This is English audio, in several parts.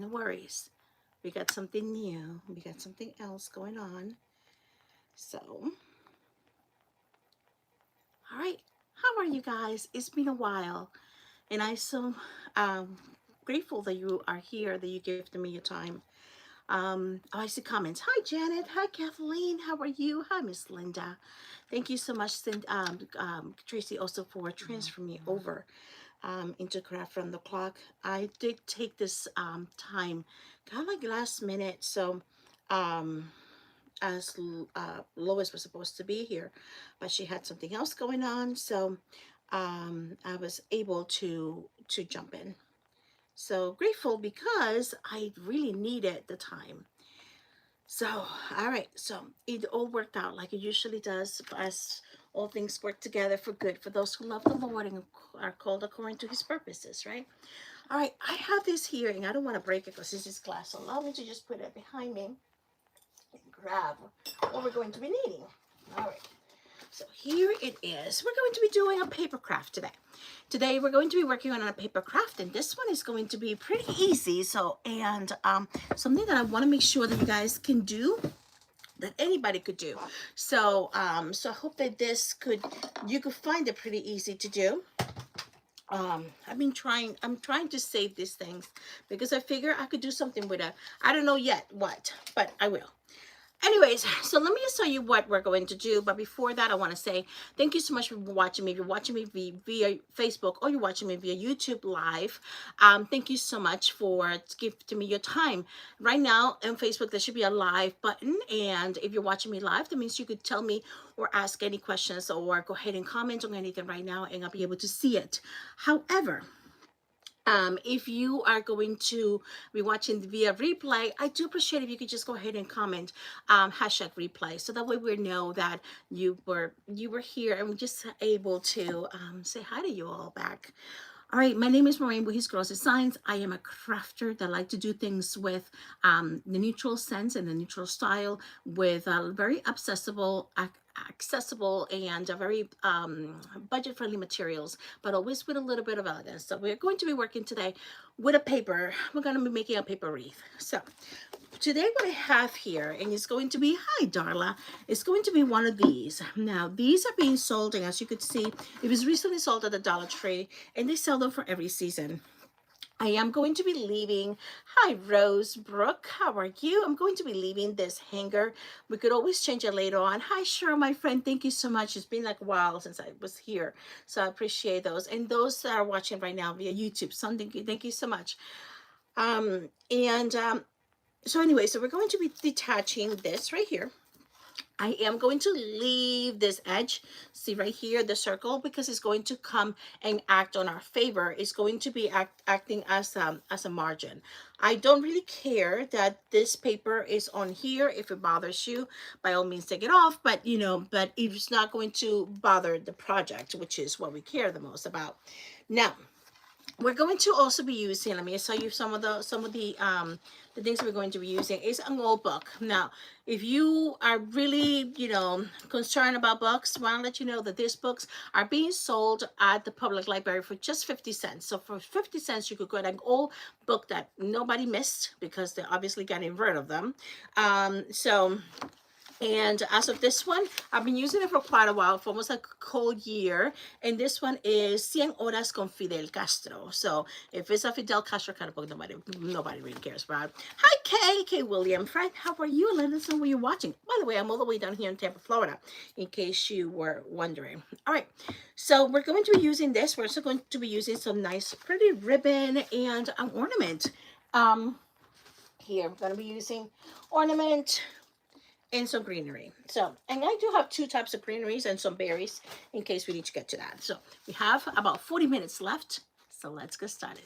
worries. We got something new. We got something else going on. So, all right. How are you guys? It's been a while, and I'm so um, grateful that you are here, that you gifted me your time. Oh, I see comments. Hi, Janet. Hi, Kathleen. How are you? Hi, Miss Linda. Thank you so much, Tracy, also for transferring me over into craft from the clock. I did take this time, kind of like last minute. So, um, as Lois was supposed to be here, but she had something else going on. So, I was able to jump in. So grateful because I really needed the time. So, all right. So it all worked out like it usually does, as all things work together for good for those who love the Lord and are called according to his purposes, right? All right. I have this here and I don't want to break it because this is glass. So allow me to just put it behind me and grab what we're going to be needing. All right. So here it is. We're going to be doing a paper craft today. Today we're going to be working on a paper craft, and this one is going to be pretty easy. So, and something that I want to make sure that you guys can do, that anybody could do. So, so I hope that you could find it pretty easy to do. I'm trying to save these things because I figure I could do something with it. I don't know yet what, but I will. Anyways, so let me just tell you what we're going to do. But before that, I want to say thank you so much for watching me. If you're watching me via Facebook or you're watching me via YouTube Live, thank you so much for giving me your time. Right now on Facebook, there should be a live button. And if you're watching me live, that means you could tell me or ask any questions or go ahead and comment on anything right now and I'll be able to see it. However, if you are going to be watching via replay, I do appreciate if you could just go ahead and comment hashtag replay, so that way we know that you were here and we're just able to say hi to you all back. All right, my name is Maureen with His Girls Designs. I am a crafter that like to do things with the neutral sense and the neutral style, with very accessible and very budget-friendly materials, but always with a little bit of elegance. So we're going to be working today with a paper. We're going to be making a paper wreath. So today what I have here, and it's going to be, hi Darla, it's going to be one of these. Now these are being sold, and as you could see, it was recently sold at the Dollar Tree, and they sell them for every season. I am going to be leaving, hi Rose Brooke, how are you? I'm going to be leaving this hanger. We could always change it later on. Hi Cheryl, my friend, thank you so much. It's been like a while since I was here, so I appreciate those. And those that are watching right now via YouTube, something, thank you so much. And so anyway, so we're going to be detaching this right here. I am going to leave this edge, see right here, the circle, because it's going to come and act on our favor. It's going to be acting as a margin. I don't really care that this paper is on here. If it bothers you, by all means take it off, but but it's not going to bother the project, which is what we care the most about. Now, we're going to also be using, let me show you some of the things we're going to be using. Is an old book. Now if you are really concerned about books, I want to let you know that these books are being sold at the public library for just 50 cents. So for 50 cents you could get an old book that nobody missed, because they're obviously getting rid of them. And as of this one, I've been using it for quite a while, for almost like a whole year. And this one is Cien Horas con Fidel Castro. So if it's a Fidel Castro kind of book, nobody really cares about. Hi, Kay William. Frank, how are you? Let us know where you're watching. By the way, I'm all the way down here in Tampa, Florida, in case you were wondering. All right, so we're going to be using this. We're also going to be using some nice, pretty ribbon and an ornament. Here, I'm going to be using ornament and some greenery. So, and I do have two types of greeneries and some berries in case we need to get to that. So we have about 40 minutes left. So let's get started.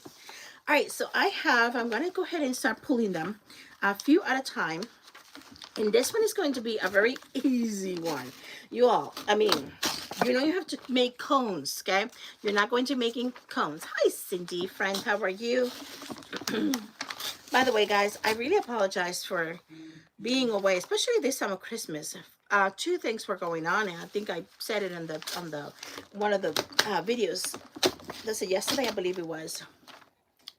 All right, so I'm going to go ahead and start pulling them a few at a time. And this one is going to be a very easy one. You all, you have to make cones, okay? You're not going to be making cones. Hi, Cindy, friend, how are you? By the way, guys, I really apologize for being away, especially this time of Christmas. Two things were going on, and I think I said it on the one of the videos. That's it, yesterday, I believe it was.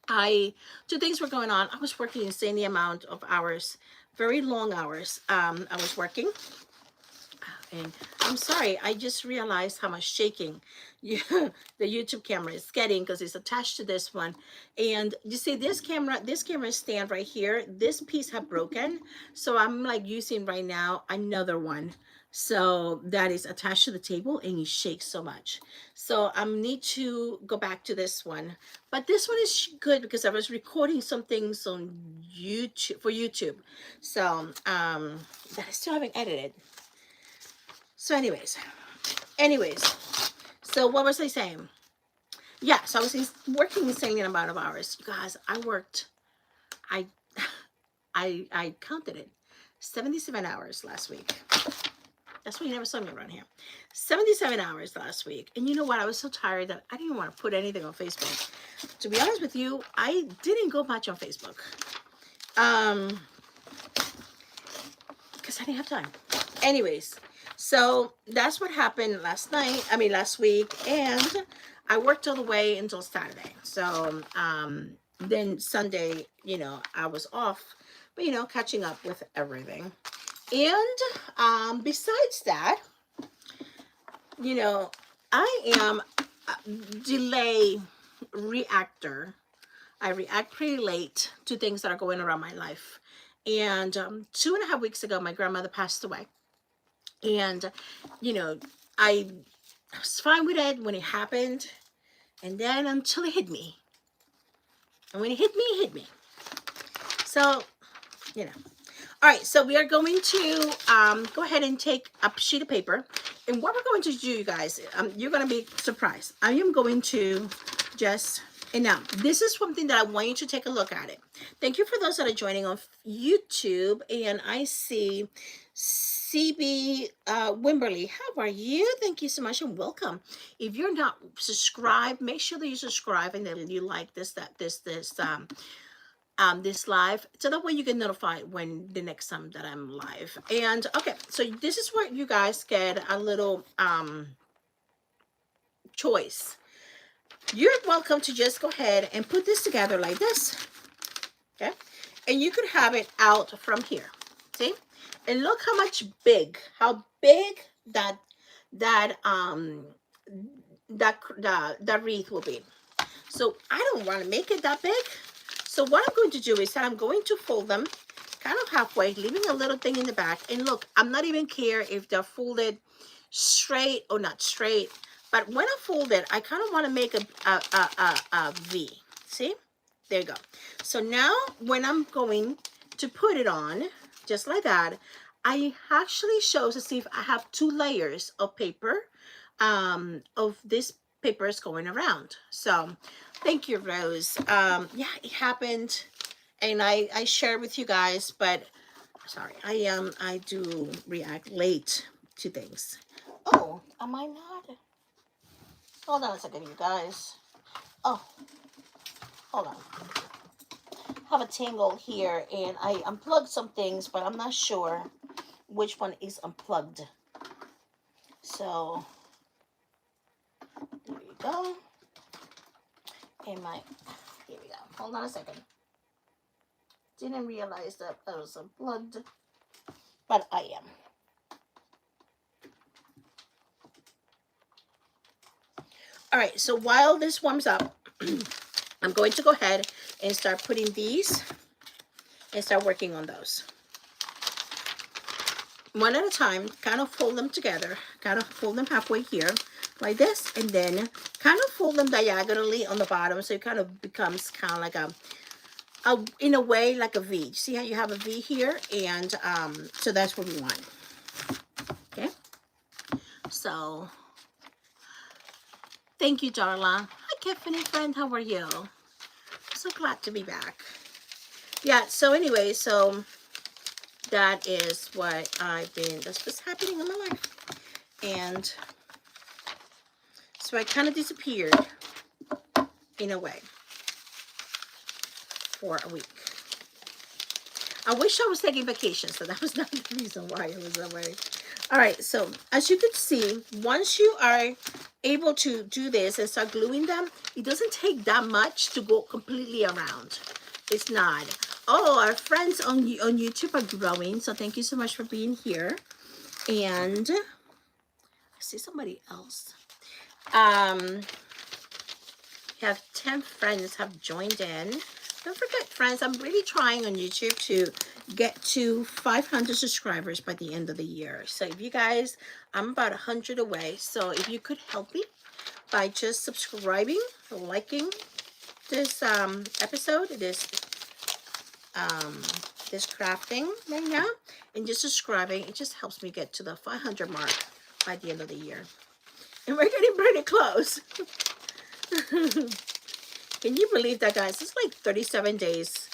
Two things were going on. I was working insane amount of hours, very long hours. I was working, and I'm sorry, I just realized how much shaking you, the YouTube camera is getting because it's attached to this one. And you see this camera stand right here, this piece have broken. So I'm like using right now another one. So that is attached to the table and it shakes so much. So I need to go back to this one. But this one is good because I was recording some things on YouTube for YouTube. So that I still haven't edited. So anyways, so what was I saying? Yeah, so I was working insane amount of hours. You guys, I worked, I, I counted it, 77 hours last week. That's why you never saw me around here. 77 hours last week. And you know what? I was so tired that I didn't even want to put anything on Facebook. To be honest with you, I didn't go much on Facebook. Because I didn't have time. Anyways, so that's what happened last week, and I worked all the way until Saturday. So then Sunday, I was off, but catching up with everything. And besides that, I am a delay reactor. I react pretty late to things that are going around my life. And 2.5 weeks ago, my grandmother passed away. And, I was fine with it when it happened. And then until it hit me. And when it hit me. So, All right, so we are going to go ahead and take a sheet of paper. And what we're going to do, you guys, you're going to be surprised. I am going to just... And now, this is something that I want you to take a look at it. Thank you for those that are joining on YouTube. And I see CB Wimberly. How are you? Thank you so much and welcome. If you're not subscribed, make sure that you subscribe and that you like this live, so that way you get notified when the next time that I'm live. And okay, so this is where you guys get a little choice. You're welcome to just go ahead and put this together like this, okay? And you could have it out from here, see? And look how big that wreath will be. So I don't want to make it that big. So what I'm going to do is that I'm going to fold them kind of halfway, leaving a little thing in the back. And look, I'm not even care if they're folded straight or not straight. But when I fold it, I kind of want to make a V. See? There you go. So now when I'm going to put it on, just like that, I actually shows to see if I have 2 layers of paper, of this papers going around. So thank you, Rose. Yeah, it happened, and I share with you guys, but sorry, I do react late to things. Oh, am I not? Hold on a second, you guys. Oh, hold on. I have a tangle here, and I unplugged some things, but I'm not sure which one is unplugged. So there you go. And here we go. Hold on a second. Didn't realize that I was unplugged, but I am. All right, so while this warms up, I'm going to go ahead and start putting these and start working on those. One at a time, kind of fold them together, kind of fold them halfway here, like this, and then kind of fold them diagonally on the bottom, so it kind of becomes kind of like in a way, like a V. See how you have a V here? And so that's what we want. Okay? So, thank you, Darla. Hi, Tiffany, friend. How are you? So glad to be back. Yeah, so anyway, so that is what that's what's happening in my life. And so I kind of disappeared in a way for a week. I wish I was taking vacation, so that was not the reason why I was away. All right, so as you can see, once you are able to do this and start gluing them, it doesn't take that much to go completely around. It's not. Oh, our friends on YouTube are growing, so thank you so much for being here. And I see somebody else. We have 10 friends have joined in. Don't forget, friends, I'm really trying on YouTube to get to 500 subscribers by the end of the year. So if you guys, I'm about 100 away. So if you could help me by just subscribing, liking this episode, this crafting right now, and just subscribing, it just helps me get to the 500 mark by the end of the year. And we're getting pretty close. Can you believe that, guys? It's like 37 days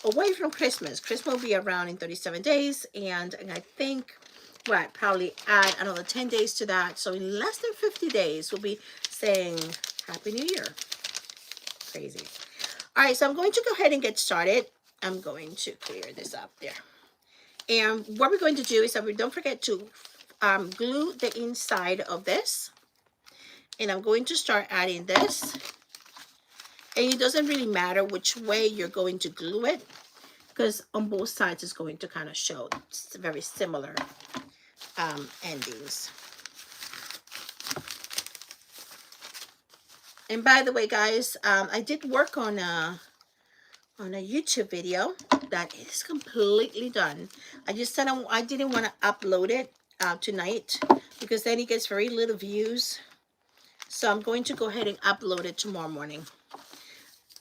away from Christmas. Christmas will be around in 37 days. And I think, what, probably add another 10 days to that. So in less than 50 days, we'll be saying Happy New Year. Crazy. All right, so I'm going to go ahead and get started. I'm going to clear this up there. And what we're going to do is that we don't forget to glue the inside of this. And I'm going to start adding this. And it doesn't really matter which way you're going to glue it, because on both sides it's going to kind of show very similar endings. And by the way, guys, I did work on a YouTube video that is completely done. I just said I didn't want to upload it tonight, because then it gets very little views. So I'm going to go ahead and upload it tomorrow morning.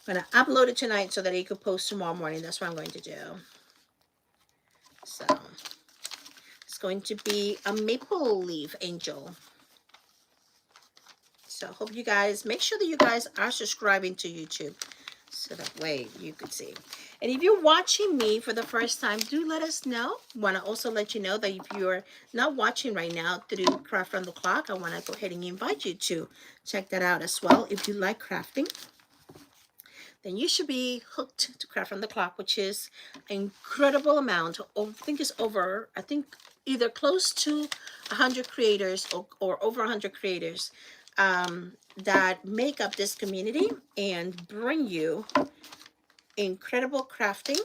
I'm going to upload it tonight so that you could post tomorrow morning. That's what I'm going to do. So it's going to be a maple leaf angel. So I hope you guys, make sure that you guys are subscribing to YouTube, so that way you could see. And if you're watching me for the first time, do let us know. Want to also let you know that if you're not watching right now through Craft Around the Clock, I want to go ahead and invite you to check that out as well. If you like crafting, then you should be hooked to Craft Around the Clock, which is an incredible amount. I think it's over, I think either close to 100 creators or over 100 creators that make up this community and bring you incredible crafting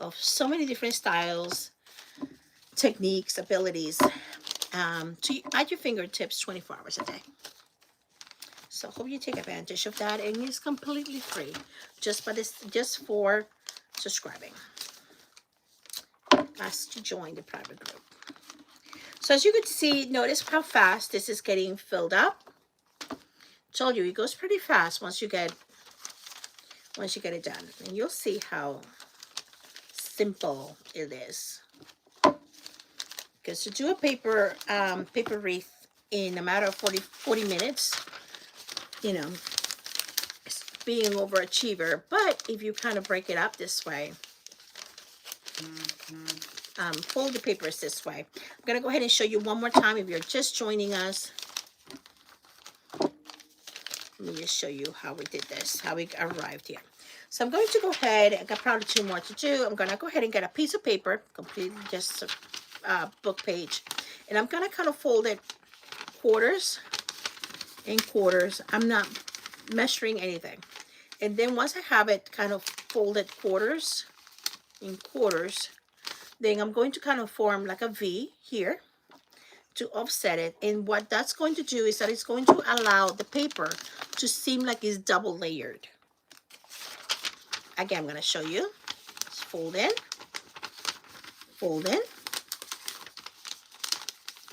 of so many different styles, techniques, abilities to at your fingertips 24 hours a day. So hope you take advantage of that, and it's completely free just for subscribing. Ask to join the private group. So as you can see, notice how fast this is getting filled up. Told you it goes pretty fast once you get it done, and you'll see how simple it is. Because to do a paper wreath in a matter of 40 minutes, you know, it's being an overachiever. But if you kind of break it up this way, fold the papers this way. I'm going to go ahead and show you one more time if you're just joining us. Let me just show you how we did this, how we arrived here. So I'm going to go ahead, I got probably 2 more to do. I'm going to go ahead and get a piece of paper, completely just a book page. And I'm going to kind of fold it quarters and quarters. I'm not measuring anything. And then once I have it kind of folded quarters in quarters, then I'm going to kind of form like a V here to offset it. And what that's going to do is that it's going to allow the paper to seem like it's double layered. Again, I'm going to show you. Just fold in,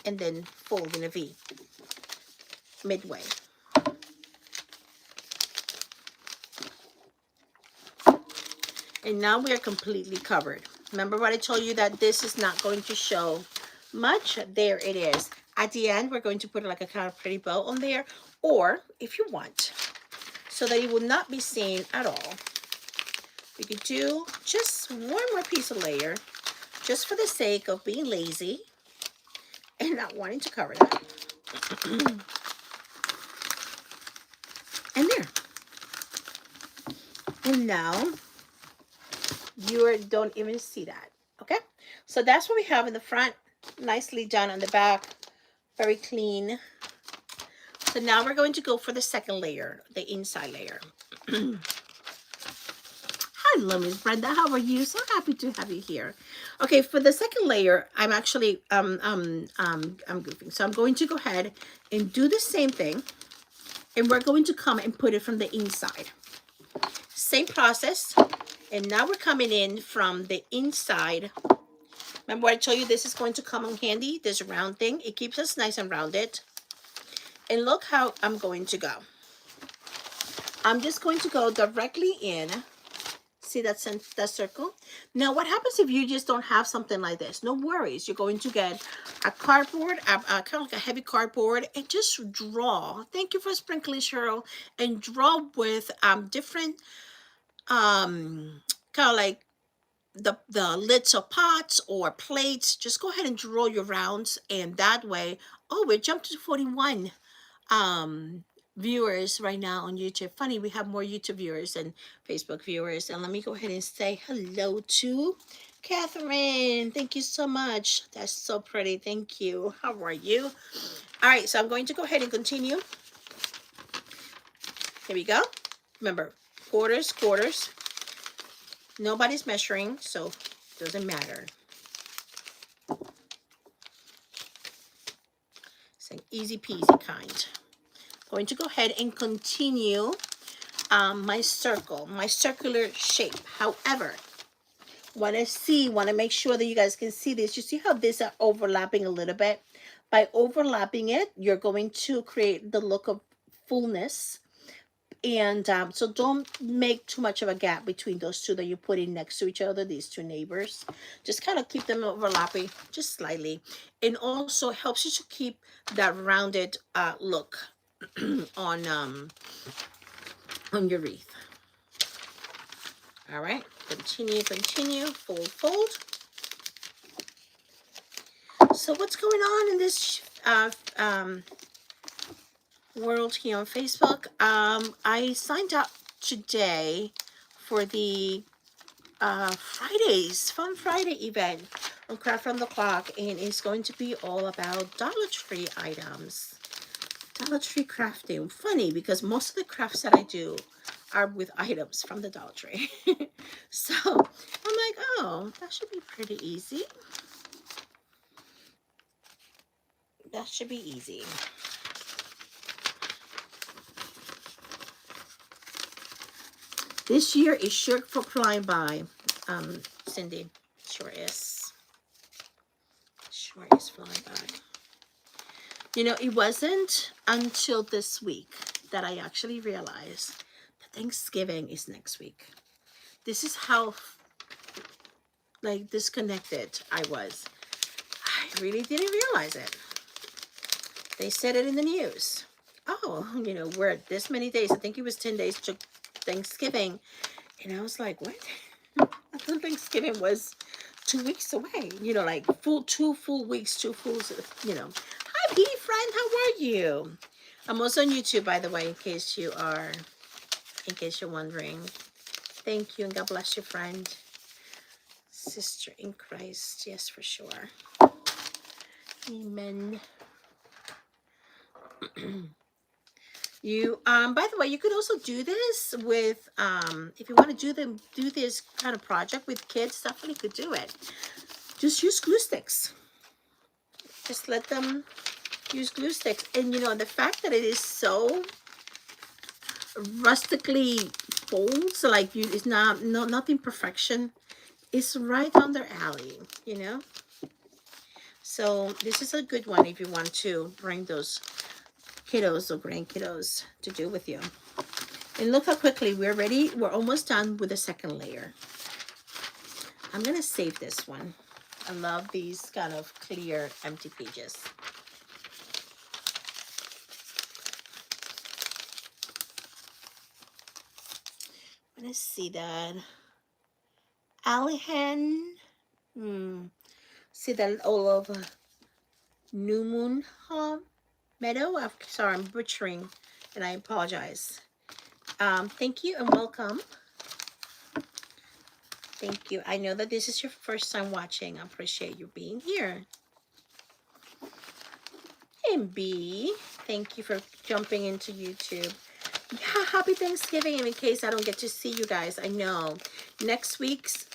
and then fold in a V midway. And now we are completely covered. Remember what I told you, that this is not going to show much? There it is. At the end, we're going to put like a kind of pretty bow on there, or if you want, so that it will not be seen at all, we could do just one more piece of layer, just for the sake of being lazy and not wanting to cover that. And there. And now You don't even see that. Okay, so that's what we have in the front, nicely done on the back, very clean. So now we're going to go for the second layer, the inside layer. Hello, Miss Brenda. How are you? So happy to have you here. Okay, for the second layer, I'm actually I'm goofing. So I'm going to go ahead and do the same thing, and we're going to come and put it from the inside. Same process, and now we're coming in from the inside. Remember I told you this is going to come in handy, this round thing. It keeps us nice and rounded. And look how I'm going to go. I'm just going to go directly in. See that circle? Now, what happens if you just don't have something like this? No worries. You're going to get a cardboard, kind of like a heavy cardboard, and just draw. Thank you for sprinkling, Cheryl. And draw with different, kind of like the lids of pots or plates. Just go ahead and draw your rounds, and that way, oh, we jumped to 41 viewers right now on YouTube. Funny, we have more YouTube viewers than Facebook viewers. And let me go ahead and say hello to Catherine. Thank you so much. That's so pretty. Thank you. How are you? All right, so I'm going to go ahead and continue. Here we go. Remember, quarters. Nobody's measuring, so it doesn't matter. It's an easy peasy kind. Going to go ahead and continue my circle, my circular shape. However, want to make sure that you guys can see this. You see how these are overlapping a little bit? By overlapping it, you're going to create the look of fullness. And so don't make too much of a gap between those two that you're putting next to each other, these two neighbors. Just kind of keep them overlapping just slightly. And also helps you to keep that rounded look on your wreath. All right, continue, fold. So what's going on in this world here on Facebook? I signed up today for the Fun Friday event on Craft on the Clock, and it's going to be all about Dollar Tree items. Dollar Tree crafting. Funny, because most of the crafts that I do are with items from the Dollar Tree. So I'm like, oh, that should be pretty easy. That should be easy. This year is sure for flying by, Cindy. Sure is. Sure is flying by. You know, it wasn't until this week that I actually realized that Thanksgiving is next week. This is how, like, disconnected I was. I really didn't realize it. They said it in the news. Oh, you know, we're at this many days. I think it was 10 days to Thanksgiving. And I was like, what? I thought Thanksgiving was 2 weeks away. You know, like two full weeks, you know. Hi, P friend, how are you? I'm also on YouTube, by the way, in case you're wondering. Thank you, and God bless you, friend. Sister in Christ, yes, for sure. Amen. You by the way, you could also do this with if you want to do this kind of project with kids, definitely could do it. Just use glue sticks. Just let them use glue sticks. And you know, the fact that it is so rustically folds, like it's nothing perfection, it's right on their alley, you know. So this is a good one if you want to bring those kiddos or grandkiddos to do with you. And look how quickly we're ready. We're almost done with the second layer. I'm gonna save this one. I love these kind of clear empty pages. I'm gonna see that. Alihan. See that all over New Moon Meadow. I'm sorry, I'm butchering, and I apologize. Thank you and welcome. Thank you. I know that this is your first time watching. I appreciate you being here. And B, thank you for jumping into YouTube. Yeah, happy Thanksgiving. And in case I don't get to see you guys, I know next week's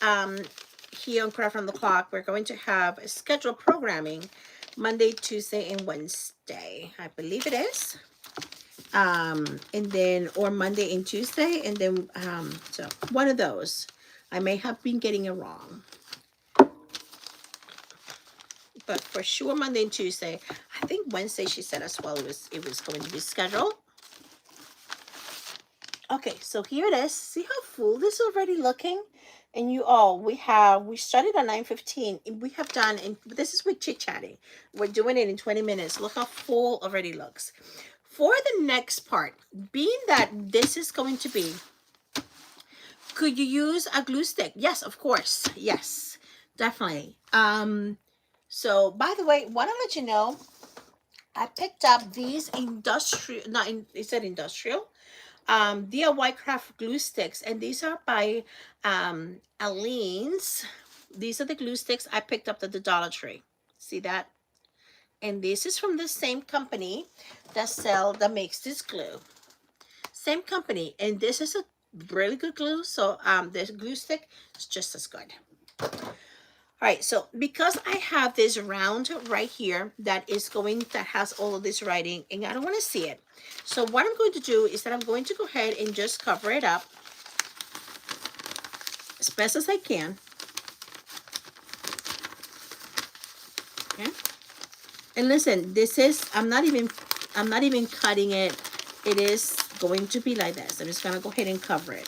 here on Craft on the Clock, we're going to have a scheduled programming Monday, Tuesday, and Wednesday. I believe it is. And then, or Monday and Tuesday, and then so one of those. I may have been getting it wrong, but for sure Monday and Tuesday. I think Wednesday she said as well it was going to be scheduled. Okay, so here it is. See how full this is already looking? And you all, we started at 9:15. We have done, and this is with chit-chatting. We're doing it in 20 minutes. Look how full already looks. For the next part, being that this is going to be, could you use a glue stick? Yes, of course. Yes, definitely. So by the way, want to let you know, I picked up these industrial, not in, it said industrial, DIY craft glue sticks, and these are by Aleene's. These are the glue sticks I picked up at the Dollar Tree. See that? And this is from the same company that makes this glue. Same company, and this is a really good glue. So this glue stick is just as good. All right, so because I have this round right here that has all of this writing, and I don't want to see it. So what I'm going to do is that I'm going to go ahead and just cover it up as best as I can. Okay. And listen, this is, I'm not even cutting it. It is going to be like this. I'm just going to go ahead and cover it.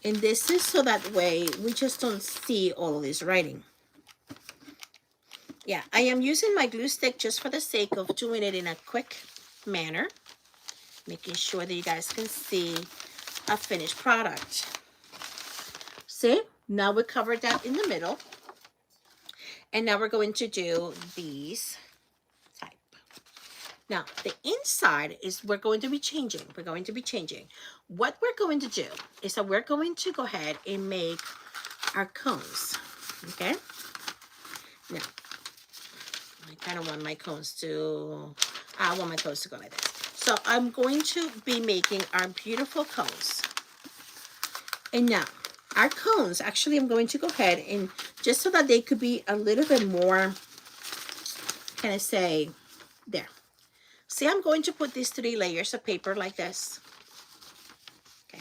And this is so that way we just don't see all of this writing. Yeah, I am using my glue stick just for the sake of doing it in a quick manner, making sure that you guys can see a finished product. See, now we covered that in the middle. And now we're going to do these type. Now, the inside is we're going to be changing. What we're going to do is that we're going to go ahead and make our cones. Okay? Now, I kind of want my cones to, I want my cones to go like this. So I'm going to be making our beautiful cones. And now, our cones, actually I'm going to go ahead and just so that they could be a little bit more, can I say, there. See, I'm going to put these 3 layers of paper like this. Okay.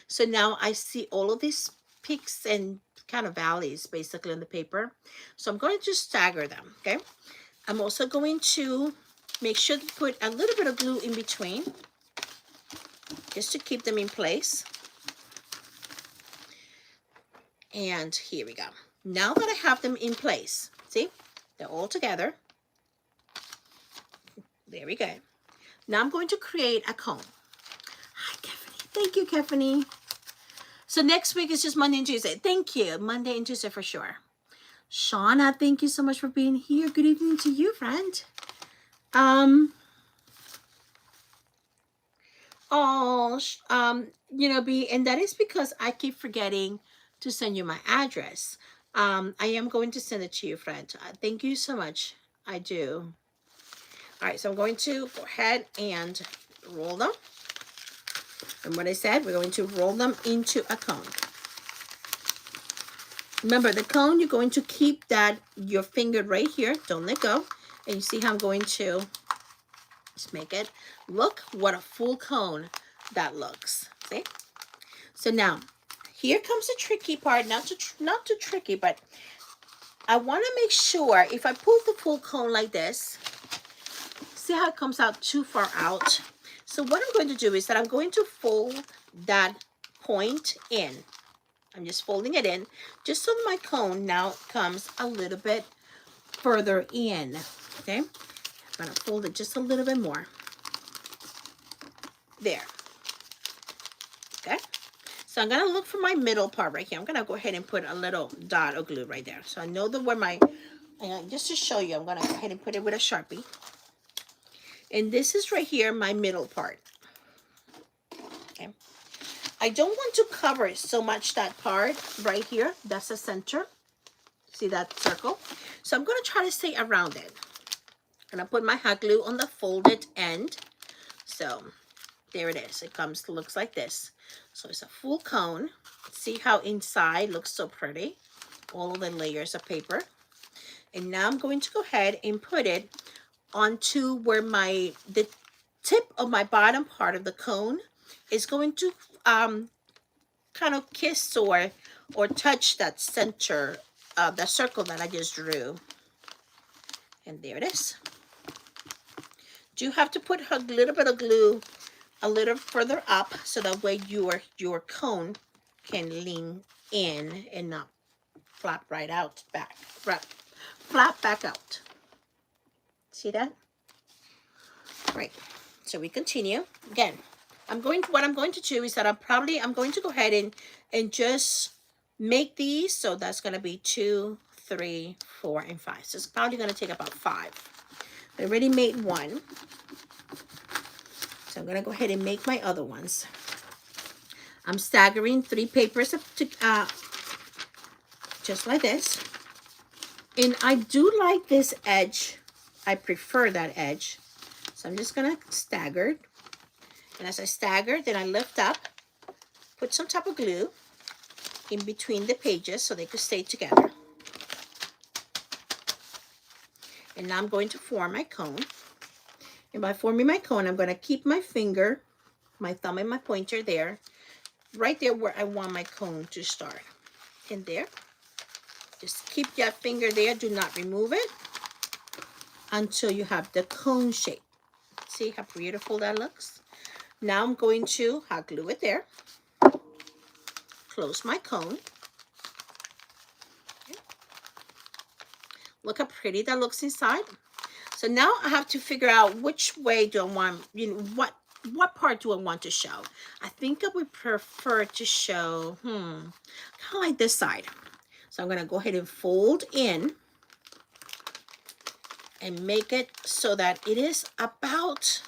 So now I see all of these peaks and kind of valleys basically on the paper. So I'm going to stagger them, okay? I'm also going to make sure to put a little bit of glue in between just to keep them in place. And here we go. Now that I have them in place, see, they're all together. There we go. Now I'm going to create a cone. Hi, Kefany. Thank you, Kefany. So next week is just Monday and Tuesday. Thank you. Monday and Tuesday for sure. Shauna, thank you so much for being here. Good evening to you, friend. You know, B, and that is because I keep forgetting to send you my address. I am going to send it to you, friend. Thank you so much. I do. All right, so I'm going to go ahead and roll them. And what I said, we're going to roll them into a cone. Remember, the cone, you're going to keep that, your finger right here. Don't let go. And you see how I'm going to just make it. Look what a full cone that looks. See? So now, here comes the tricky part. Not too tricky, but I want to make sure if I pull the full cone like this, see how it comes out too far out? So what I'm going to do is that I'm going to fold that point in. I'm just folding it in just so my cone now comes a little bit further in. Okay, I'm going to fold it just a little bit more. There. Okay, so I'm going to look for my middle part right here. I'm going to go ahead and put a little dot of glue right there. So I know where my, just to show you, I'm going to go ahead and put it with a Sharpie. And this is right here, my middle part. Okay. I don't want to cover so much that part right here. That's the center. See that circle? So I'm going to try to stay around it. And I put my hot glue on the folded end. So there it is. It looks like this. So it's a full cone. See how inside looks so pretty? All of the layers of paper. And now I'm going to go ahead and put it onto where the tip of my bottom part of the cone is going to kind of kiss or touch that center of the circle that I just drew. And there it is. Do have to put a little bit of glue a little further up so that way your cone can lean in and not flap right out back. Flap back out. See that? Right. So we continue. Again, what I'm going to do is that I'm going to go ahead and just make these. So that's going to be 2, 3, 4, and 5. So it's probably going to take about 5. I already made one. So I'm going to go ahead and make my other ones. I'm staggering 3 papers just like this. And I do like this edge. I prefer that edge. So I'm just going to stagger. And as I stagger, then I lift up, put some type of glue in between the pages so they could stay together. And now I'm going to form my cone. And by forming my cone, I'm going to keep my finger, my thumb and my pointer there, right there where I want my cone to start. And there. Just keep that finger there. Do not remove it until you have the cone shape. See how beautiful that looks? Now I'm going to hot glue it there. Close my cone. Okay. Look how pretty that looks inside. So now I have to figure out which way do I want, what part do I want to show? I think I would prefer to show, kind of like this side. So I'm going to go ahead and fold in and make it so that it is about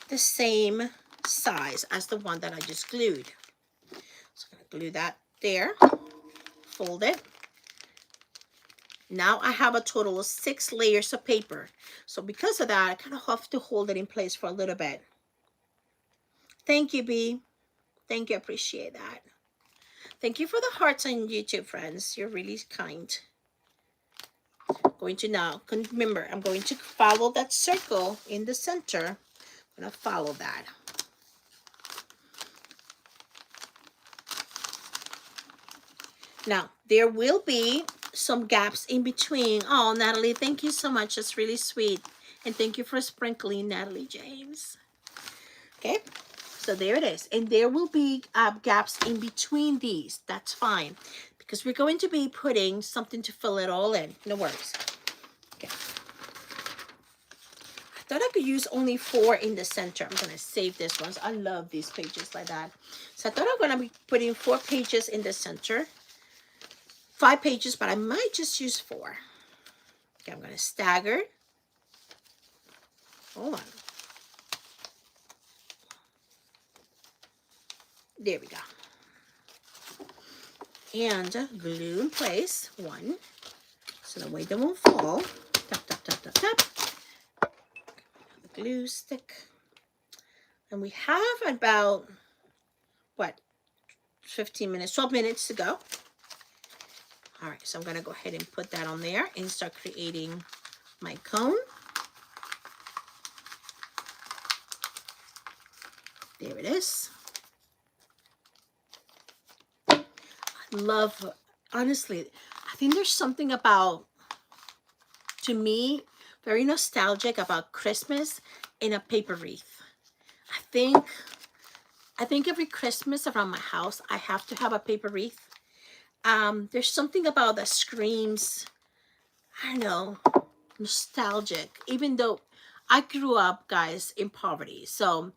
the same size as the one that I just glued. So I'm going to glue that there, fold it. Now I have a total of 6 layers of paper. So because of that, I kind of have to hold it in place for a little bit. Thank you, B. Thank you. I appreciate that. Thank you for the hearts on YouTube, friends. You're really kind. Going to now, remember, I'm going to follow that circle in the center. I'm going to follow that. Now, there will be some gaps in between. Oh, Natalie, thank you so much. That's really sweet. And thank you for sprinkling, Natalie James. Okay, so there it is. And there will be gaps in between these. That's fine. Because we're going to be putting something to fill it all in. No worries. Okay. I thought I could use only 4 in the center. I'm going to save this one. I love these pages like that. So I thought I'm going to be putting 4 pages in the center. 5 pages, but I might just use 4. Okay, I'm going to stagger. Hold on. There we go. And glue in place 1, so the way they won't fall. Tap, tap, tap, tap, tap. The glue stick. And we have about, what, 15 minutes, 12 minutes to go. All right, so I'm going to go ahead and put that on there and start creating my cone. There it is. I love, honestly, I think there's something about, to me, very nostalgic about Christmas in a paper wreath. I think every Christmas around my house, I have to have a paper wreath. There's something about that screams, I don't know, nostalgic, even though I grew up, guys, in poverty. So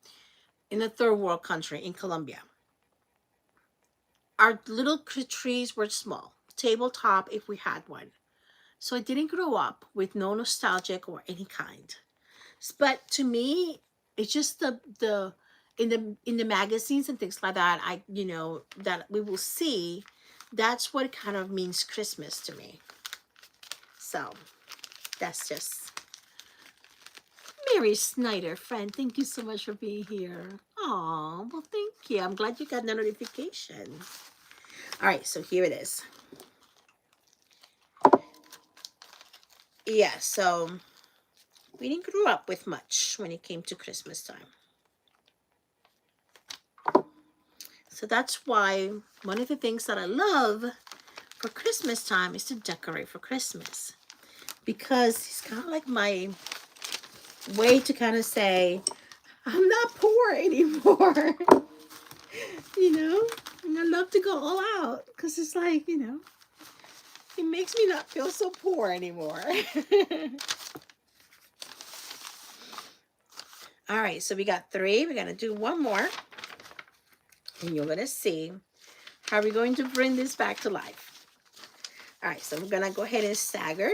in a third world country in Colombia, our little trees were small, tabletop if we had one. So I didn't grow up with no nostalgic or any kind. But to me, it's just the in the magazines and things like that, that we will see, that's what kind of means Christmas to me. So that's just Mary Snyder, friend. Thank you so much for being here. Oh, well, thank you. I'm glad you got the notification. All right, so here it is. Yeah, so we didn't grow up with much when it came to Christmas time. So that's why one of the things that I love for Christmas time is to decorate for Christmas. Because it's kind of like my way to kind of say, I'm not poor anymore. And I love to go all out because it's like, it makes me not feel so poor anymore. All right, so we got 3. We're going to do one more. And you're going to see how we're going to bring this back to life. All right, so I'm going to go ahead and stagger.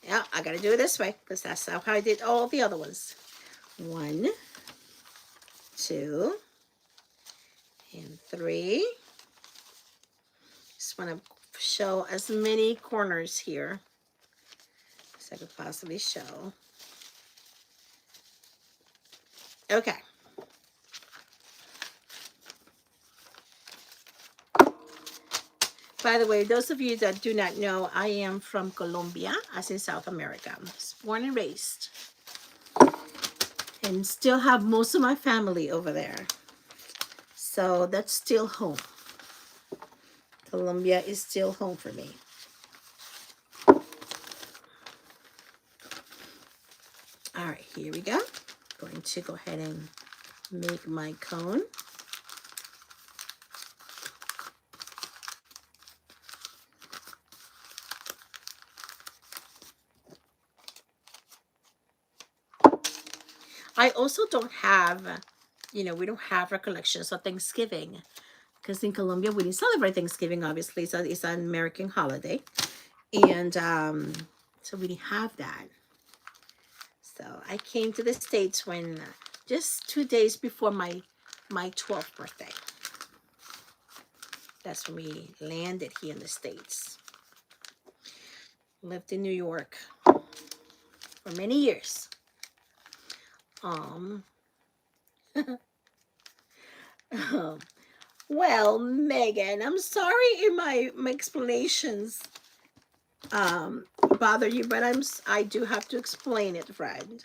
Yeah, I got to do it this way because that's how I did all the other ones. 1, 2, and 3. Just want to show as many corners here as I could possibly show. Okay. By the way, those of you that do not know, I am from Colombia, as in South America. I was born and raised. And still have most of my family over there. So that's still home. Colombia is still home for me. All right, here we go. Going to go ahead and make my cone. I also don't have, we don't have recollections of Thanksgiving. Because in Colombia, we didn't celebrate Thanksgiving, obviously. So it's an American holiday. And so we didn't have that. So I came to the States when just 2 days before my 12th birthday. That's when we landed here in the States. Lived in New York for many years. Well, Megan, I'm sorry if my explanations bother you, but I do have to explain it, friend.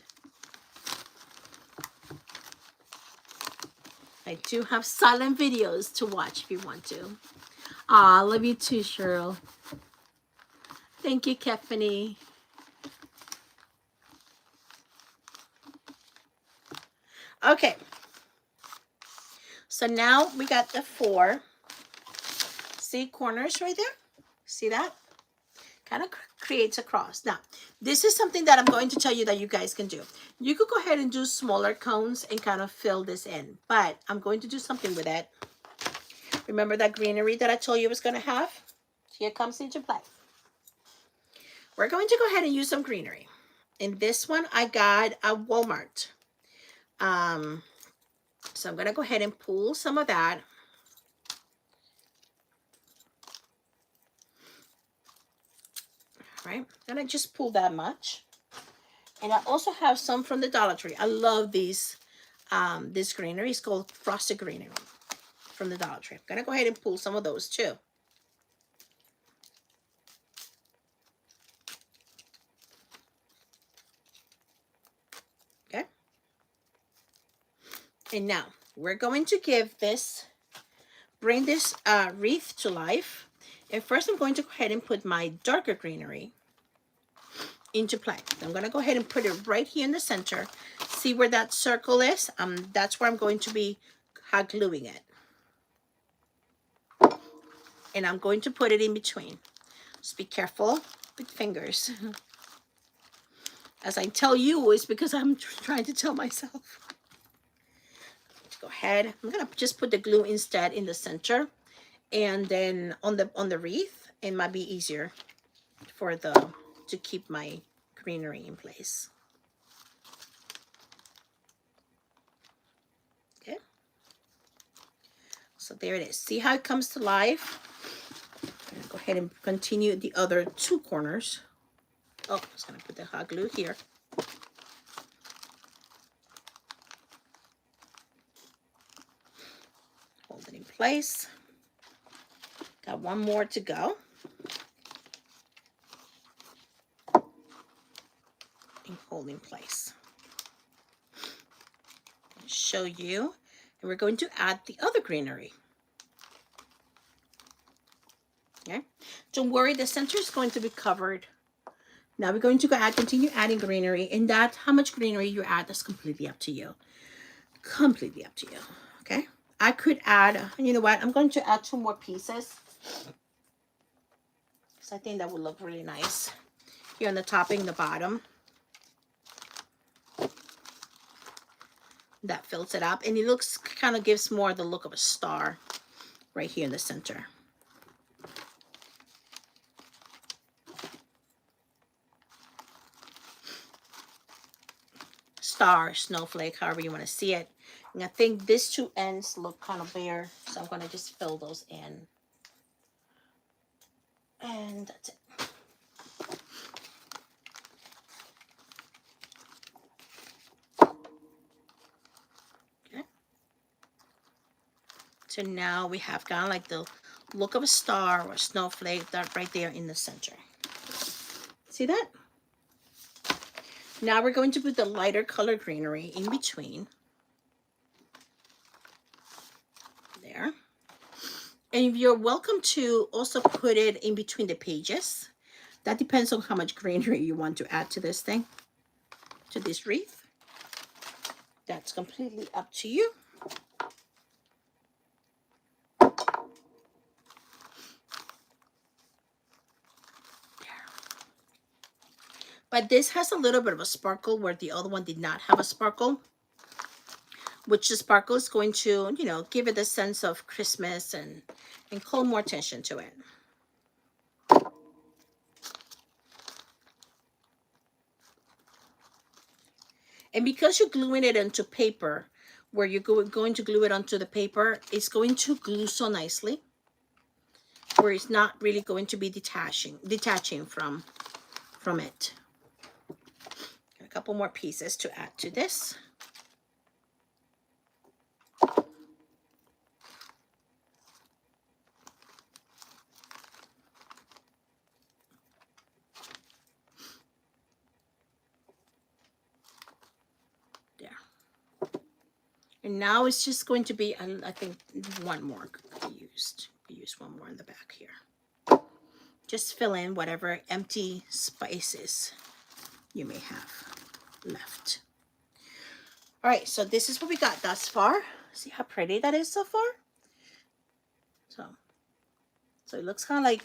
I do have silent videos to watch if you want to. Aw, love you too, Cheryl. Thank you, Kefany. Okay. So now we got the 4. See corners right there? See that? Kind of creates a cross. Now, this is something that I'm going to tell you that you guys can do. You could go ahead and do smaller cones and kind of fill this in, but I'm going to do something with it. Remember that greenery that I told you I was going to have? Here comes into play. We're going to go ahead and use some greenery. In this one, I got at Walmart. So I'm going to go ahead and pull some of that. All right, and I just pull that much. And I also have some from the Dollar Tree. I love these, this greenery. It's called Frosted Greenery from the Dollar Tree. I'm going to go ahead and pull some of those too. Okay. And now we're going to bring this wreath to life. And first I'm going to go ahead and put my darker greenery into play. I'm going to go ahead and put it right here in the center. See where that circle is? That's where I'm going to be hot gluing it. And I'm going to put it in between. Just be careful with fingers. As I tell you, it's because I'm trying to tell myself. Go ahead. I'm going to just put the glue instead in the center. And then on the wreath, it might be easier to keep my greenery in place. So there it is. See how it comes to life? I'm gonna go ahead and continue the other two corners. Oh, I was gonna put the hot glue here. Hold it in place. Got one more to go. And hold in place. Show you. And we're going to add the other greenery. Okay. Don't worry, the center is going to be covered. Now we're going to go add, continue adding greenery, and that how much greenery you add, that's completely up to you. Completely up to you. Okay. I could add, you know what? I'm going to add 2 more pieces. So I think that would look really nice. Here on the topping, the bottom. That fills it up, and it looks, kind of gives more the look of a star right here in the center. Star, snowflake, however you want to see it. And I think these 2 ends look kind of bare, so I'm going to just fill those in. And that's it. Okay. So now we have kind of like the look of a star or a snowflake that right there in the center. See that? Now we're going to put the lighter color greenery in between. There. And you're welcome to also put it in between the pages. That depends on how much greenery you want to add to this thing, to this wreath. That's completely up to you. But this has a little bit of a sparkle where the other one did not have a sparkle, which the sparkle is going to, you know, give it a sense of Christmas and call more attention to it. And because you're gluing it into paper, where you're going to glue it onto the paper, it's going to glue so nicely, where it's not really going to be detaching from it. A couple more pieces to add to this. There. And now it's just going to be, I think, one more could be used. Use one more in the back here. Just fill in whatever empty spaces you may have left. All right, so this is what we got thus far. See how pretty that is so far? So it looks kind of like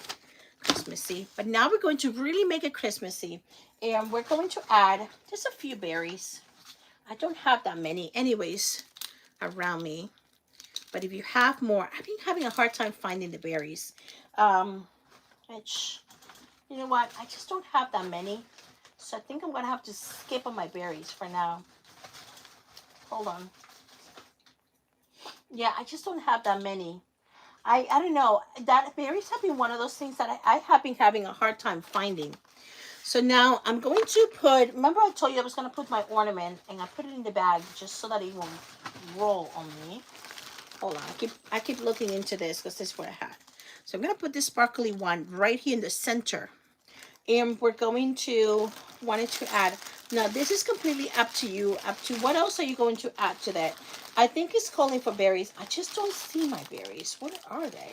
Christmassy, but now we're going to really make it Christmassy, and we're going to add just a few berries. I don't have that many anyways around me, but if you have more, I've been having a hard time finding the berries. Which, you know what, I just don't have that many, so I think I'm gonna have to skip on my berries for now. Hold on. Yeah, I just don't have that many. I don't know, that berries have been one of those things that I have been having a hard time finding. So now I'm going to put, remember I told you I was going to put my ornament, and I put it in the bag just so that it won't roll on me. Hold on, I keep looking into this because this is what I had. So I'm going to put this sparkly one right here in the center. And we're going to want to add, now this is completely up to you, up to what else are you going to add to that. I think it's calling for berries. I just don't see my berries. What are they?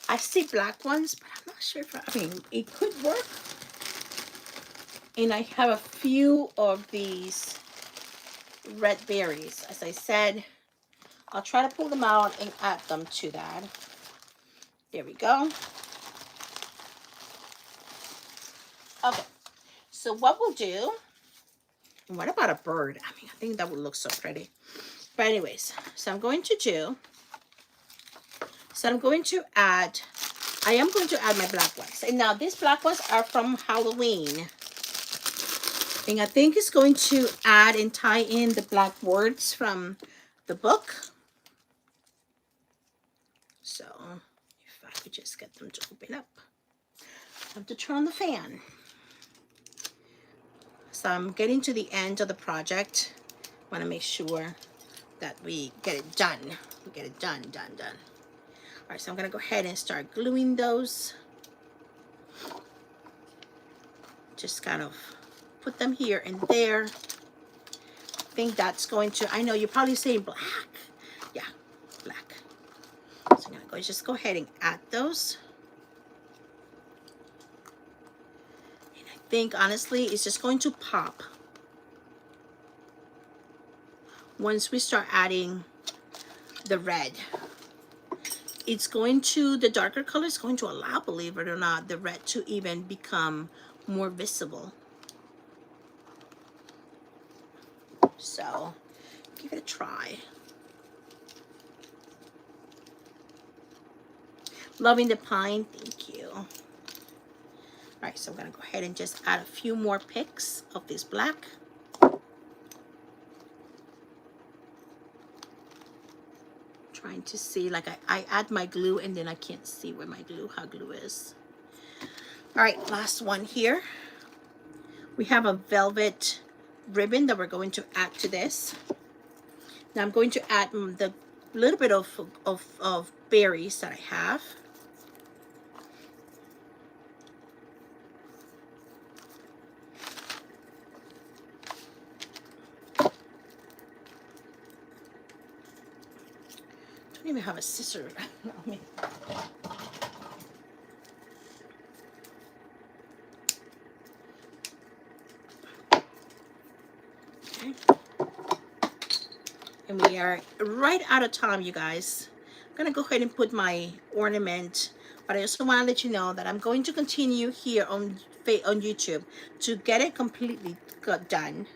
I see black ones, but I'm not sure if, I mean, it could work. And I have a few of these red berries. As I said, I'll try to pull them out and add them to that. There we go. Okay, so what we'll do, what about a bird? I mean, I think that would look so pretty. But anyways, so I'm going to add, I am going to add my black ones. And now these black ones are from Halloween. And I think it's going to add and tie in the black words from the book. So if I could just get them to open up. I have to turn on the fan. So I'm getting to the end of the project. Want to make sure that we get it done. We get it done. All right, so I'm gonna go ahead and start gluing those. Just kind of put them here and there. I think that's going to, I know you're probably saying black. Yeah, black. So I'm gonna just go ahead and add those. And I think honestly, it's just going to pop once we start adding the red. It's going to, the darker color is going to allow, believe it or not, the red to even become more visible. So give it a try. Loving the pine, thank you. All right, so I'm gonna go ahead and just add a few more picks of this black. Trying to see, like I add my glue and then I can't see where my glue, how glue is. All right, last one here. We have a velvet ribbon that we're going to add to this. Now I'm going to add the little bit of berries that I have. Don't even have a scissor. Okay. And we are right out of time, you guys. I'm gonna go ahead and put my ornament, but I also want to let you know that I'm going to continue here on YouTube to get it completely done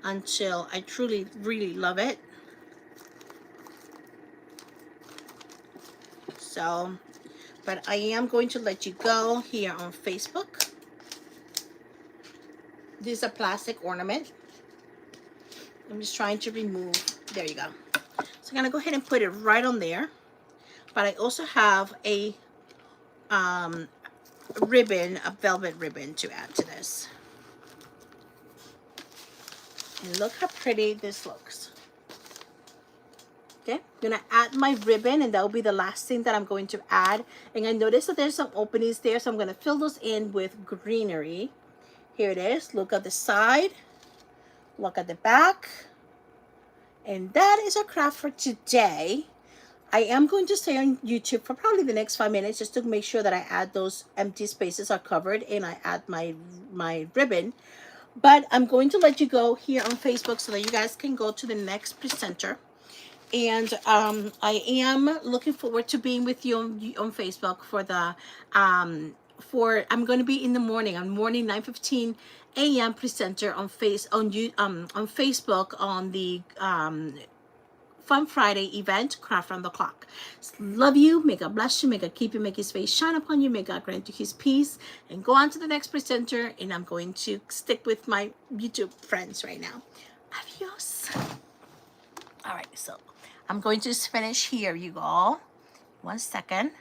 until I truly really love it. So, but I am going to let you go here on Facebook. This is a plastic ornament. I'm just trying to remove, there you go. So I'm gonna go ahead and put it right on there. But I also have a ribbon, a velvet ribbon to add to this. And look how pretty this looks. Okay, I'm gonna add my ribbon and that will be the last thing that I'm going to add. And I noticed that there's some openings there, so I'm gonna fill those in with greenery. Here it is, look at the side, look at the back. And that is our craft for today. I am going to stay on YouTube for probably the next 5 minutes just to make sure that I add those empty spaces are covered and I add my ribbon. But I'm going to let you go here on Facebook so that you guys can go to the next presenter. And I am looking forward to being with you on Facebook for the I'm going to be in the morning, on morning 9:15 a.m. presenter on Facebook on the Fun Friday event, Craft Round the Clock. Love you. May God bless you. May God keep you. Make his face shine upon you. May God grant you his peace. And go on to the next presenter. And I'm going to stick with my YouTube friends right now. Adios. All right, so I'm going to just finish here, you all. 1 second.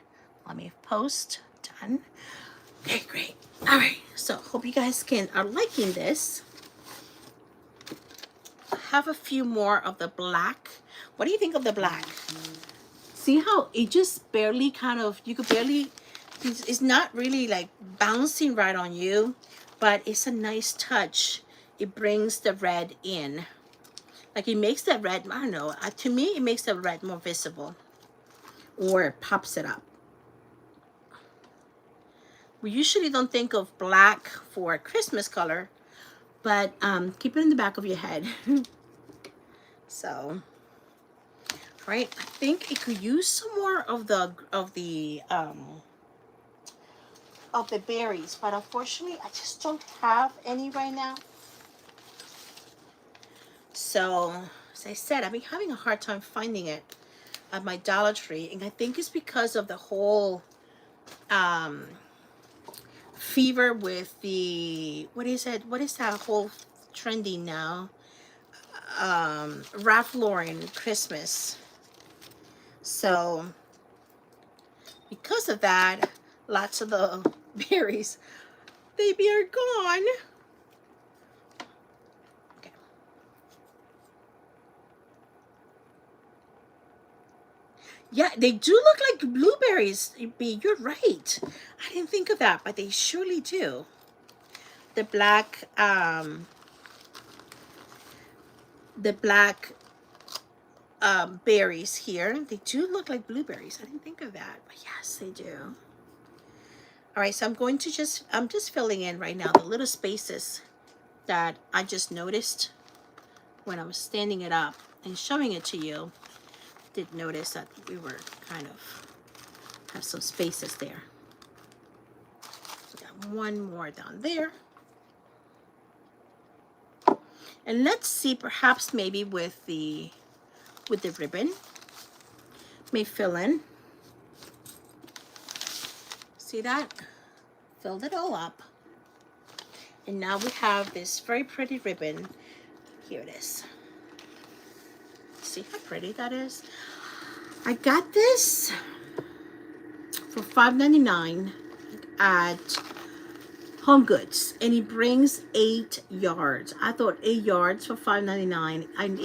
Let me post. Done. Okay, great. All right, so hope you guys are liking this. I have a few more of the black. What do you think of the black? See how it just barely kind of, you could barely, it's not really like bouncing right on you, but it's a nice touch. It brings the red in. Like it makes the red, I don't know, to me it makes the red more visible or pops it up. We usually don't think of black for a Christmas color, but keep it in the back of your head. So, right, I think it could use some more of the berries, but unfortunately I just don't have any right now. So, as I said, I've been having a hard time finding it at my Dollar Tree, and I think it's because of the whole fever with the, what is that whole trending now? Ralph Lauren Christmas. So Because of that, lots of the berries, baby, are gone. Okay. Yeah, they do look like blueberries. You're right. I didn't think of that, but they surely do. The black berries here, they do look like blueberries. I didn't think of that, but yes, they do. All right, so I'm just filling in right now the little spaces that I just noticed when I was standing it up and showing it to you. Did notice that we were kind of have some spaces there. So got one more down there. And let's see, perhaps maybe with the ribbon, may fill in. See that? Filled it all up. And now we have this very pretty ribbon. Here it is. See how pretty that is? I got this for $5.99 at Home Goods, and it brings 8 yards. I thought 8 yards for $5.99. And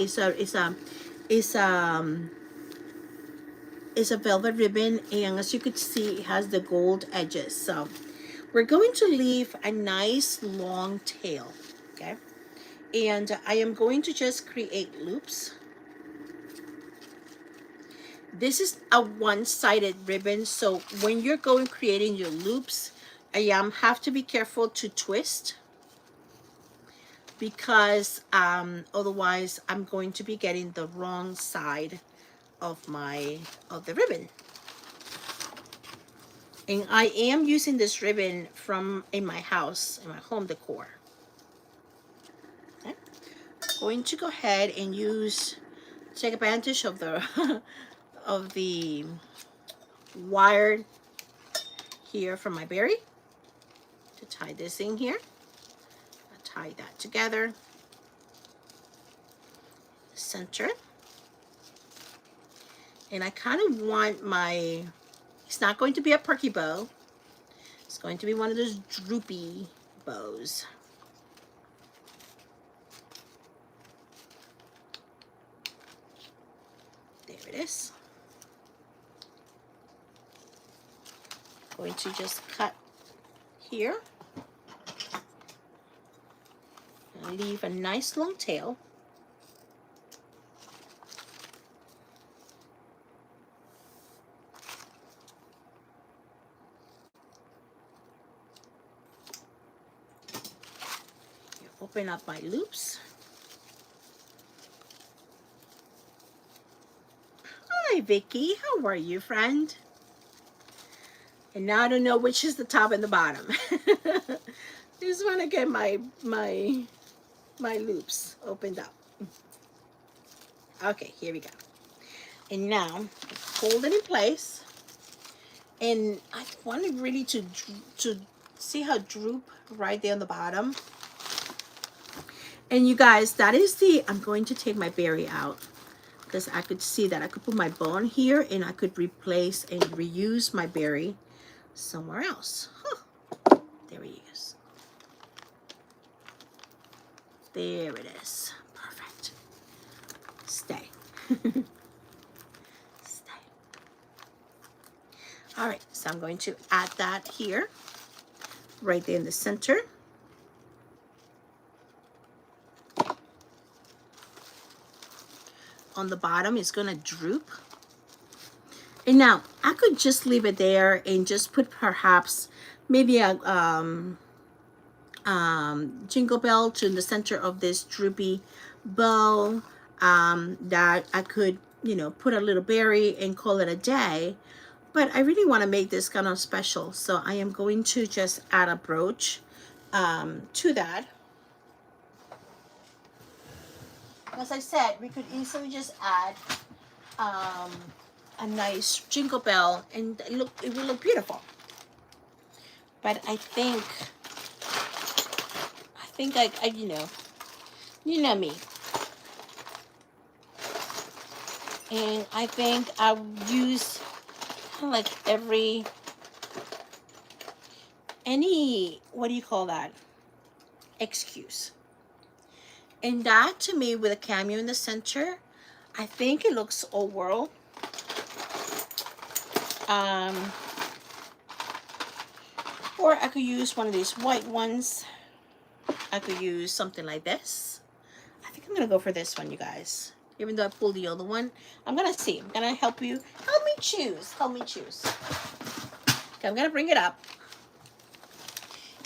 it's a velvet ribbon, and as you could see, it has the gold edges. So we're going to leave a nice long tail, okay? And I am going to just create loops. This is a one-sided ribbon, so when you're going creating your loops, have to be careful to twist, because otherwise I'm going to be getting the wrong side of the ribbon. And I am using this ribbon in my house, in my home decor. Okay. I'm going to go ahead and take advantage of the of the wire here from my berry to tie this in here. I'll tie that together. Center. And I kind of want it's not going to be a perky bow. It's going to be one of those droopy bows. There it is. Going to just cut here and leave a nice long tail. Open up my loops. Hi Vicky, how are you, friend? And now I don't know which is the top and the bottom. Just want to get my loops opened up. Okay, here we go. And now hold it in place. And I want it really to see how droop right there on the bottom. And you guys, that is I'm going to take my berry out, because I could see that I could put my bone here and I could replace and reuse my berry somewhere else. Huh. There he is. There it is. Perfect. Stay. Stay. All right, so I'm going to add that here, right there in the center. On the bottom is going to droop. And now I could just leave it there and just put perhaps maybe a jingle bell to the center of this droopy bow, that I could, put a little berry and call it a day. But I really want to make this kind of special, so I am going to just add a brooch to that. As I said, we could easily just add a nice jingle bell, and it will look beautiful. But I think I you know me, and I think I'll use like any, what do you call that? Excuse. And that to me, with a cameo in the center, I think it looks old world. Or I could use one of these white ones. I could use something like this. I think I'm gonna go for this one, you guys. Even though I pulled the other one, I'm gonna see. I'm gonna help you. Help me choose. Help me choose. Okay, I'm gonna bring it up.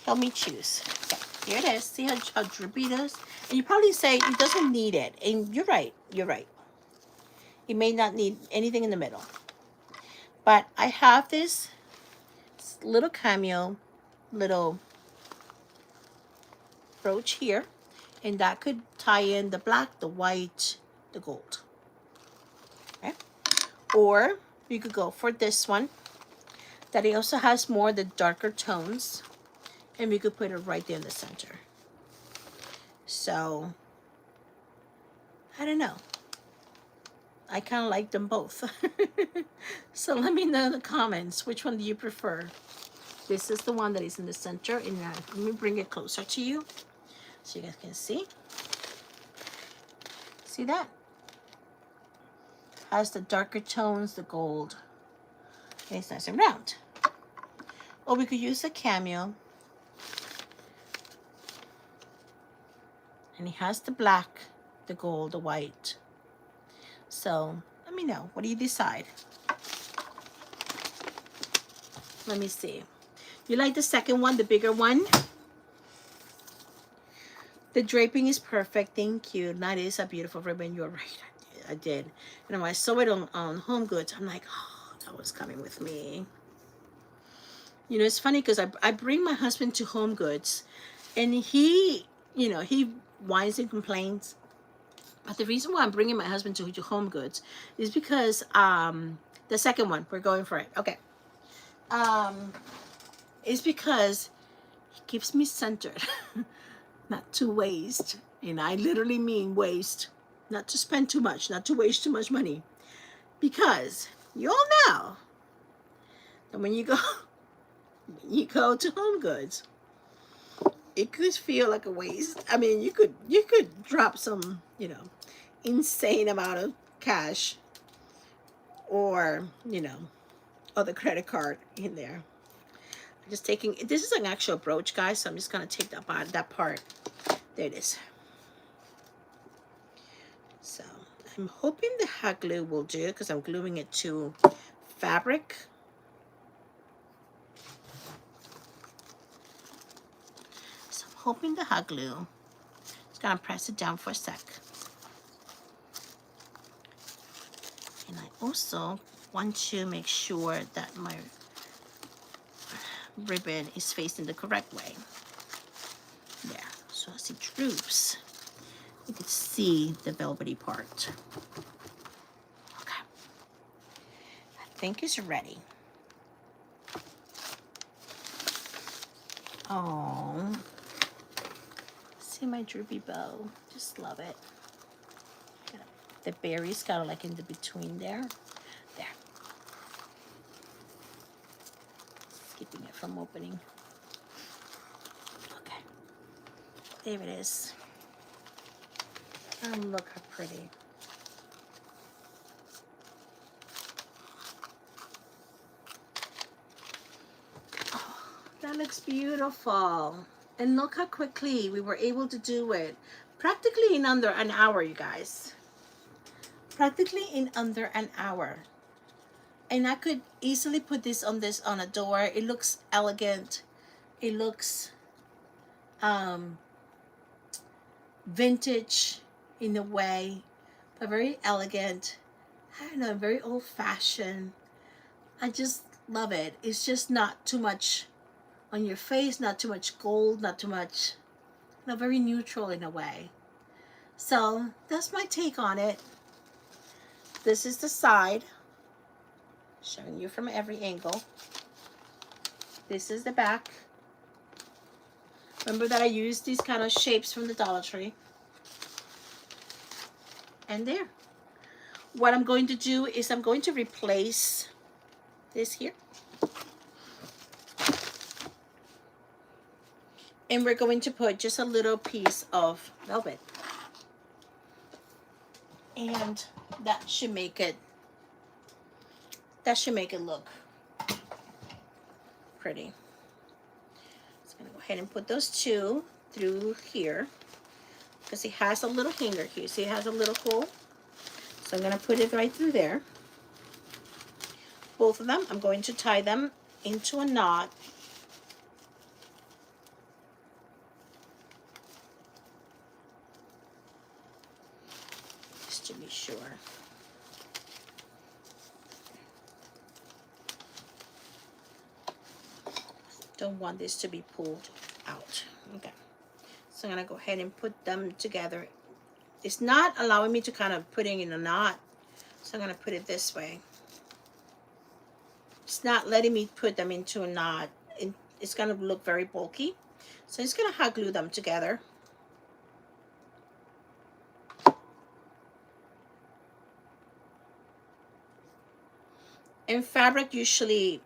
Help me choose. Okay, here it is. See how drippy it is? And you probably say it doesn't need it. And you're right. You're right. It may not need anything in the middle. But I have this little cameo, little brooch here. And that could tie in the black, the white, the gold. Okay. Or you could go for this one. That it also has more the darker tones. And we could put it right there in the center. So, I don't know. I kind of like them both. So let me know in the comments, which one do you prefer? This is the one that is in the center. And let me bring it closer to you so you guys can see. See that? Has the darker tones, the gold. Okay, it's nice and round. Or we could use a cameo. And it has the black, the gold, the white. So let me know. What do you decide? Let me see. You like the second one, the bigger one? The draping is perfect. Thank you. That is a beautiful ribbon. You're right. I did. And when I saw it on Home Goods, I'm like, oh, that was coming with me. You know, it's funny because I bring my husband to Home Goods, and he, you know, he whines and complains. But the reason why I'm bringing my husband to Home Goods is because the second one, we're going for it. Okay. Is because he keeps me centered, not to waste. And I literally mean waste, not to spend too much, not to waste too much money. Because you all know that when you go to Home Goods, it could feel like a waste. I mean, you could drop some, you know, insane amount of cash, or, you know, other credit card in there. I'm just taking, this is an actual brooch, guys, so I'm just gonna take that part. There it is. So I'm hoping the hot glue will do, because I'm gluing it to fabric. So I'm hoping the hot glue, just gonna press it down for a sec. And I also want to make sure that my ribbon is facing the correct way. Yeah, so as it droops, you can see the velvety part. Okay, I think it's ready. Oh, see my droopy bow, just love it. The berries got like in the between there. Keeping it from opening. Okay, there it is. And look how pretty. Oh, that looks beautiful. And look how quickly we were able to do it. Practically in under an hour, you guys. Practically in under an hour. And I could easily put this on a door. It looks elegant. It looks vintage in a way, but very elegant. I don't know, very old-fashioned. I just love it. It's just not too much on your face, not too much gold, not too much, you know, very neutral in a way. So that's my take on it. This is the side, showing you from every angle. This is the back. Remember that I used these kind of shapes from the Dollar Tree. And there. What I'm going to do is I'm going to replace this here. And we're going to put just a little piece of velvet. And that should make it look pretty. So I'm gonna go ahead and put those two through here because it has a little hanger here. See, it has a little hole. So I'm gonna put it right through there. Both of them, I'm going to tie them into a knot. Just to be sure. Don't want this to be pulled out. Okay. So I'm gonna go ahead and put them together. It's not allowing me to kind of put it in a knot. So I'm gonna put it this way. It's not letting me put them into a knot. It's gonna look very bulky. So I'm just gonna hot glue them together. And fabric usually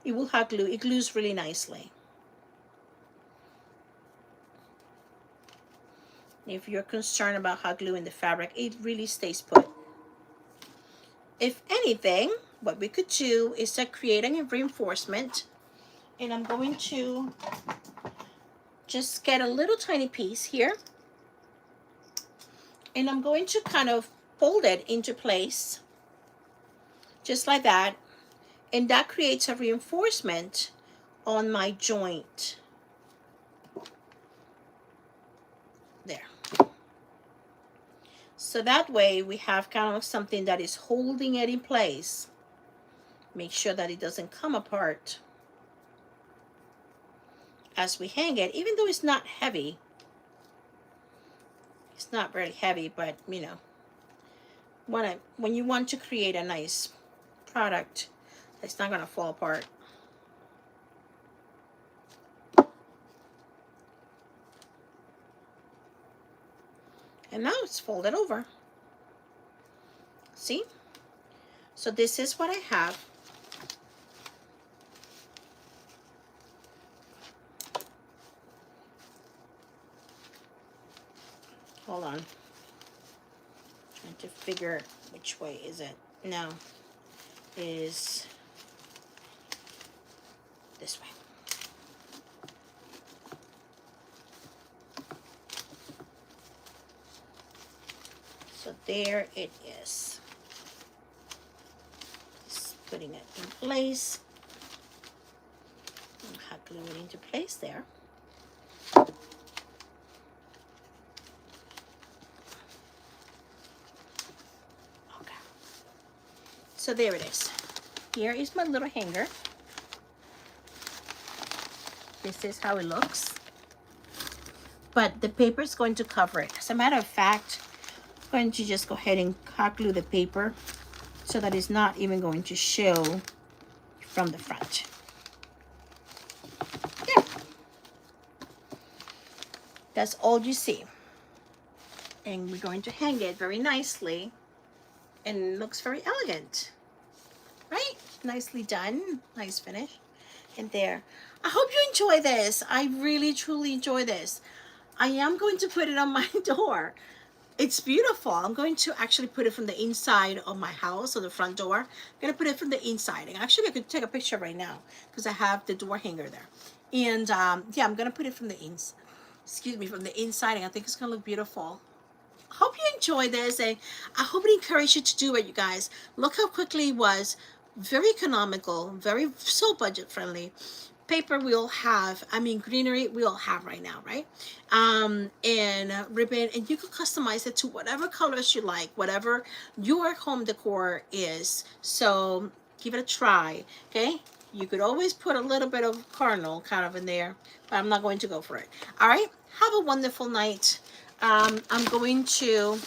it glues really nicely. If you're concerned about hot gluing the fabric, it really stays put. If anything, what we could do is to create a reinforcement, and I'm going to just get a little tiny piece here, and I'm going to kind of fold it into place, just like that, and that creates a reinforcement on my joint. There. So that way we have kind of something that is holding it in place. Make sure that it doesn't come apart as we hang it, even though it's not heavy. It's not very heavy, but you know, when you want to create a nice product, it's not going to fall apart. And now it's folded over. See? So this is what I have. Hold on. Trying to figure which way is it. No. Is this way. So there it is. Just putting it in place. And hot glue it into place there. Okay. So there it is. Here is my little hanger. This is how it looks. But the paper is going to cover it. As a matter of fact, I'm going to just go ahead and hot glue the paper so that it's not even going to show from the front. There. That's all you see. And we're going to hang it very nicely, and it looks very elegant. Right? Nicely done. Nice finish. And there. I hope you enjoy this. I really, truly enjoy this. I am going to put it on my door. It's beautiful. I'm going to actually put it from the inside of my house, or the front door. I'm going to put it from the inside. And actually, I could take a picture right now because I have the door hanger there. And yeah, I'm going to put it from the inside. Excuse me, from the inside. And I think it's going to look beautiful. Hope you enjoy this, and I hope it encouraged you to do it, you guys. Look how quickly it was. Very economical, so budget friendly. Paper we'll have, I mean greenery we'll have right now, right? And ribbon, and you can customize it to whatever colors you like, whatever your home decor is. So give it a try, okay? You could always put a little bit of cardinal kind of in there, but I'm not going to go for it. All right, have a wonderful night. I'm going to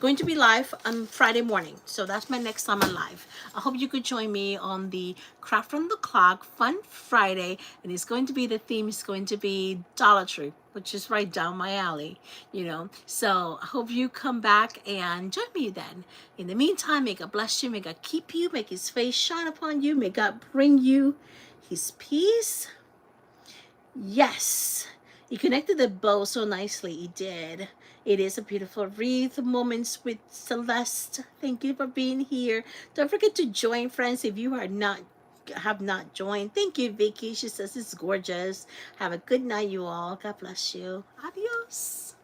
going to be live on Friday morning. So that's my next time on live. I hope you could join me on the Craft from the Clock Fun Friday. And it's going to be, the theme is going to be Dollar Tree, which is right down my alley, you know. So I hope you come back and join me then. In the meantime, may God bless you, may God keep you, make his face shine upon you, may God bring you his peace. Yes, he connected the bow so nicely. He did. It is a beautiful wreath. Moments with Celeste. Thank you for being here. Don't forget to join, friends, if you are not have not joined. Thank you, Vicky. She says it's gorgeous. Have a good night, you all. God bless you. Adios.